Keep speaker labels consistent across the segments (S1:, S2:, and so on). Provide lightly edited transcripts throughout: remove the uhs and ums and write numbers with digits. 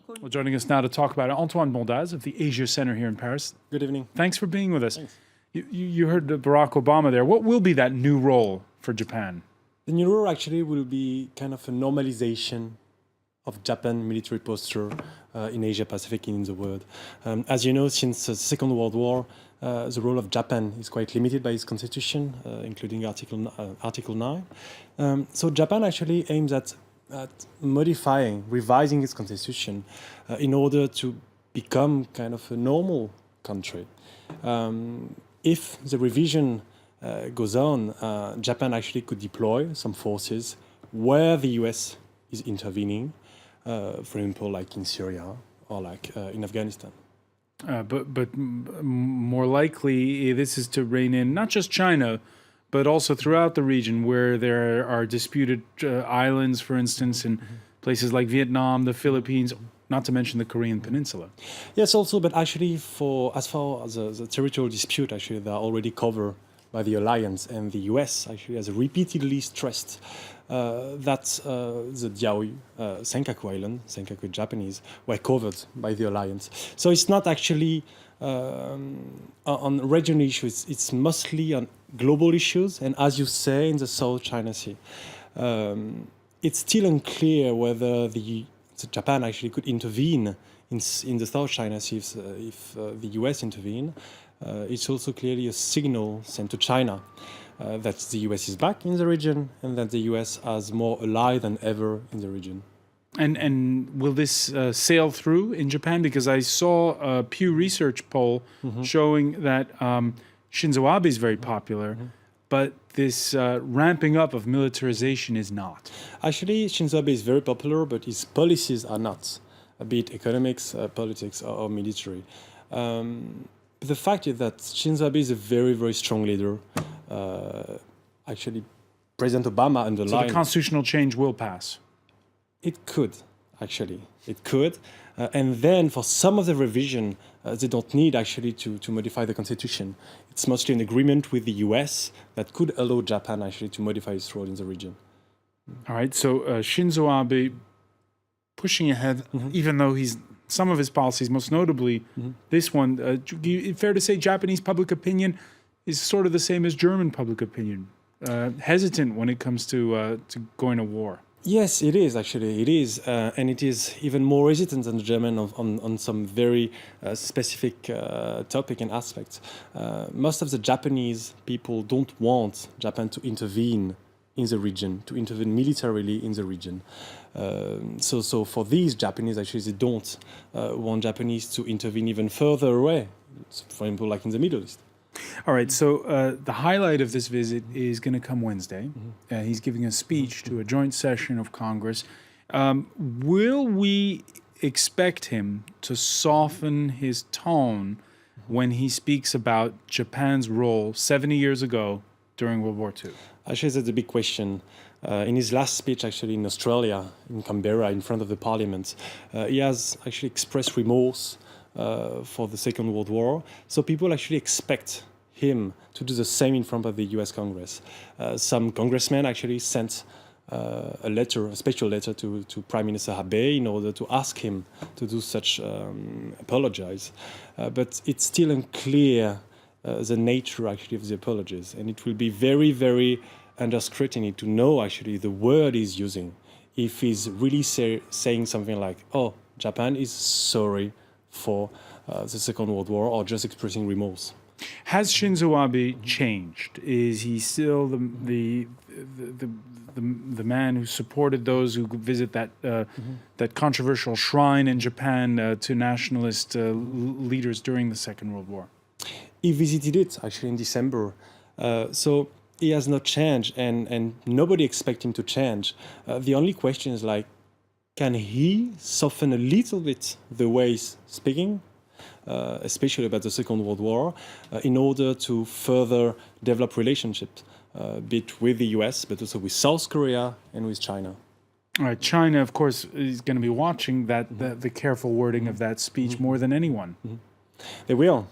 S1: Well, joining us now to talk about it, Antoine Bondaz of the Asia Center here in Paris.
S2: Good evening.
S1: Thanks for being with us.
S2: Thanks.
S1: You heard Barack Obama there. What will be that new role for Japan?
S2: The new role actually will be kind of a normalization of Japan military posture in Asia Pacific and in the world. As you know, since the Second World War, the role of Japan is quite limited by its constitution, including Article 9. So Japan actually aims at modifying, revising its constitution in order to become kind of a normal country. If the revision goes on, Japan actually could deploy some forces where the US is intervening, for example, like in Syria or like in Afghanistan.
S1: But more likely, this is to rein in not just China, but also throughout the region where there are disputed islands, for instance, in places like Vietnam, the Philippines, not to mention the Korean Peninsula.
S2: Yes, also, but actually, as far as the territorial dispute, actually, they are already covered by the alliance, and the US actually has repeatedly stressed that the Diaoyu, Senkaku Island, Senkaku Japanese, were covered by the alliance. So it's not actually on regional issues, it's mostly on global issues, and as you say, in the South China Sea. It's still unclear whether Japan actually could intervene in the South China Sea if the US intervene. It's also clearly a signal sent to China that the US is back in the region and that the US has more allies than ever in the region.
S1: And will this sail through in Japan? Because I saw a Pew Research poll showing that Shinzo Abe is very popular, but this ramping up of militarization is not.
S2: Actually, Shinzo Abe is very popular, but his policies are not, be it economics, politics, or military. But the fact is that Shinzo Abe is a very, very strong leader. Actually, President Obama underlined...
S1: So the constitutional change will pass?
S2: It could, actually. It could. And then for some of the revision, they don't need actually to modify the constitution. It's mostly an agreement with the US that could allow Japan actually to modify its role in the region.
S1: All right, so Shinzo Abe pushing ahead, even though some of his policies, most notably this one, fair to say Japanese public opinion is sort of the same as German public opinion, hesitant when it comes to going to war.
S2: Yes, it is actually. It is, and it is even more hesitant than the German on some very specific topic and aspects. Most of the Japanese people don't want Japan to intervene in the region, to intervene militarily in the region. So for these Japanese, actually, they don't want Japanese to intervene even further away, for example, like in the Middle East.
S1: All right, so the highlight of this visit is going to come Wednesday. He's giving a speech to a joint session of Congress. Will we expect him to soften his tone when he speaks about Japan's role 70 years ago during World War II?
S2: Actually, that's a big question. In his last speech, actually, in Australia, in Canberra, in front of the Parliament, he has actually expressed remorse for the Second World War. So people actually expect him to do the same in front of the US Congress. Some congressmen actually sent a special letter to Prime Minister Abe in order to ask him to do such apologize. But it's still unclear the nature actually of the apologies. And it will be very, very under scrutiny to know actually the word he's using. If he's really saying something like, oh, Japan is sorry for the Second World War, or just expressing remorse.
S1: Has Shinzo Abe changed? Is he still the man who supported those who visit that controversial shrine in Japan to nationalist leaders during the Second World War?
S2: He visited it actually in December. So he has not changed, and nobody expects him to change. The only question is like, can he soften a little bit the way he's speaking, especially about the Second World War, in order to further develop relationships, be it with the US, but also with South Korea and with China?
S1: All right, China, of course, is going to be watching the careful wording of that speech more than anyone.
S2: They will.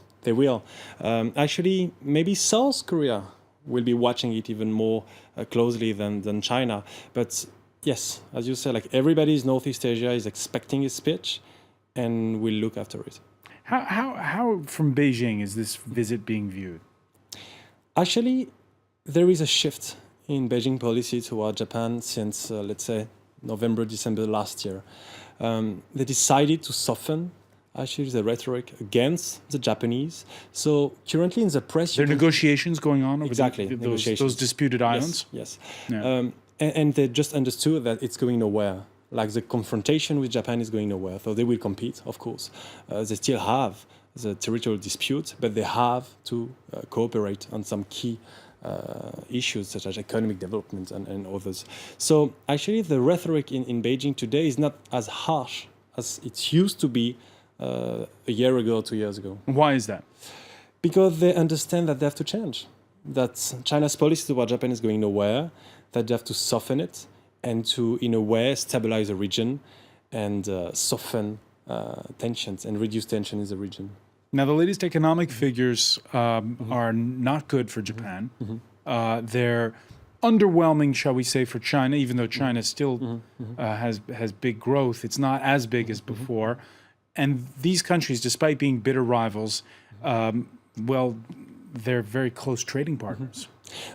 S2: Actually, maybe South Korea will be watching it even more closely than China. But yes, as you said, like everybody in Northeast Asia is expecting his speech. and will look after it.
S1: How from Beijing is this visit being viewed?
S2: Actually, there is a shift in Beijing policy toward Japan since, let's say, November, December last year. They decided to soften actually the rhetoric against the Japanese. So currently in the press...
S1: There are negotiations going on over
S2: exactly,
S1: those disputed islands?
S2: Yes.
S1: Yeah.
S2: And they just understood that it's going nowhere. Like the confrontation with Japan is going nowhere. So they will compete, of course. They still have the territorial dispute, but they have to cooperate on some key issues such as economic development and others. So actually the rhetoric in Beijing today is not as harsh as it used to be a year ago, 2 years ago.
S1: Why is that?
S2: Because they understand that they have to change, that China's policy toward Japan is going nowhere, that they have to soften it and to, in a way, stabilize the region and soften tensions and reduce tension in the region.
S1: Now, the latest economic figures are not good for Japan. They're underwhelming, shall we say, for China, even though China still has big growth. It's not as big as before. And these countries, despite being bitter rivals, well, they're very close trading partners.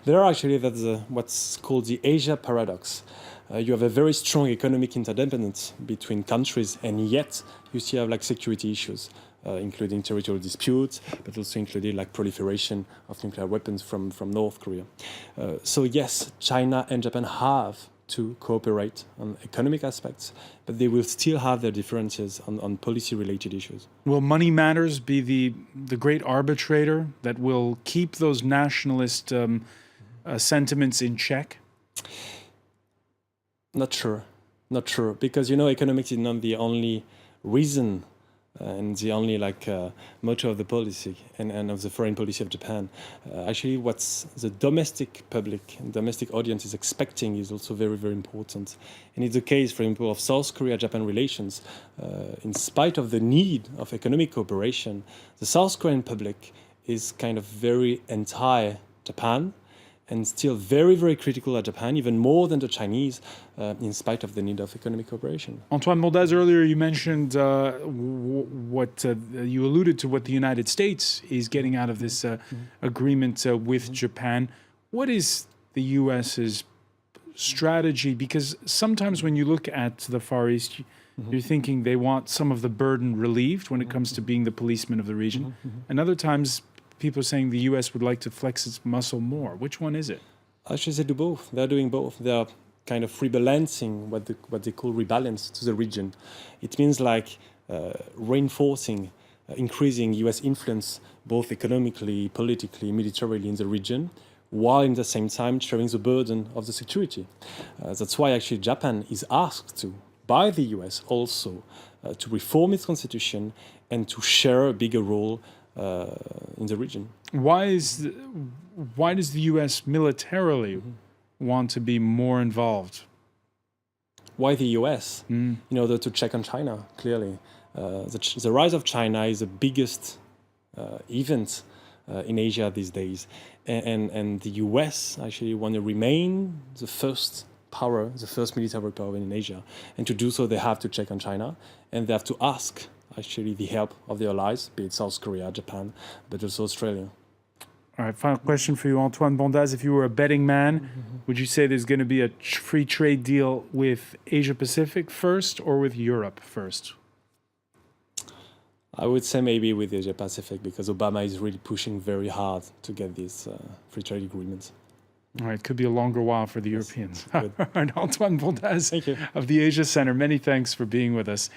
S2: There are actually, that's what's called the Asia paradox. You have a very strong economic interdependence between countries, and yet you still have like security issues, including territorial disputes, but also including like proliferation of nuclear weapons from North Korea. So yes, China and Japan have to cooperate on economic aspects, but they will still have their differences on policy-related issues.
S1: Will money matters be the great arbitrator that will keep those nationalist sentiments in check?
S2: Not sure, because economics is not the only reason and the only motto of the policy and of the foreign policy of Japan. Actually, what's the domestic public and domestic audience is expecting is also very, very important. And it's the case, for example, of South Korea-Japan relations. In spite of the need of economic cooperation, the South Korean public is kind of very anti-Japan and still very, very critical of Japan, even more than the Chinese, in spite of the need of economic cooperation.
S1: Antoine Bondaz, earlier you mentioned you alluded to what the United States is getting out of this agreement with Japan. What is the U.S.'s strategy? Because sometimes when you look at the Far East, you're thinking they want some of the burden relieved when it comes to being the policeman of the region. And other times, people are saying the U.S. would like to flex its muscle more. Which one is it?
S2: Actually, they do both. They're doing both. They are kind of rebalancing what they call rebalance to the region. It means reinforcing, increasing U.S. influence, both economically, politically, militarily in the region, while in the same time sharing the burden of the security. That's why actually Japan is asked to, by the U.S. also, to reform its constitution and to share a bigger role in the region.
S1: Why does the U.S. militarily want to be more involved?
S2: Why the U.S.? In order to check on China, clearly. The rise of China is the biggest event in Asia these days. And the U.S. actually want to remain the first power, the first military power in Asia. And to do so, they have to check on China, and they have to ask actually the help of their allies, be it South Korea, Japan, but also Australia.
S1: All right, final question for you, Antoine Bondaz. If you were a betting man, would you say there's going to be a free trade deal with Asia Pacific first or with Europe first?
S2: I would say maybe with Asia Pacific, because Obama is really pushing very hard to get these free trade agreements.
S1: All right, could be a longer while for the Europeans.
S2: Good.
S1: All right, Antoine Bondaz
S2: Thank you.
S1: of the Asia Center, many thanks for being with us.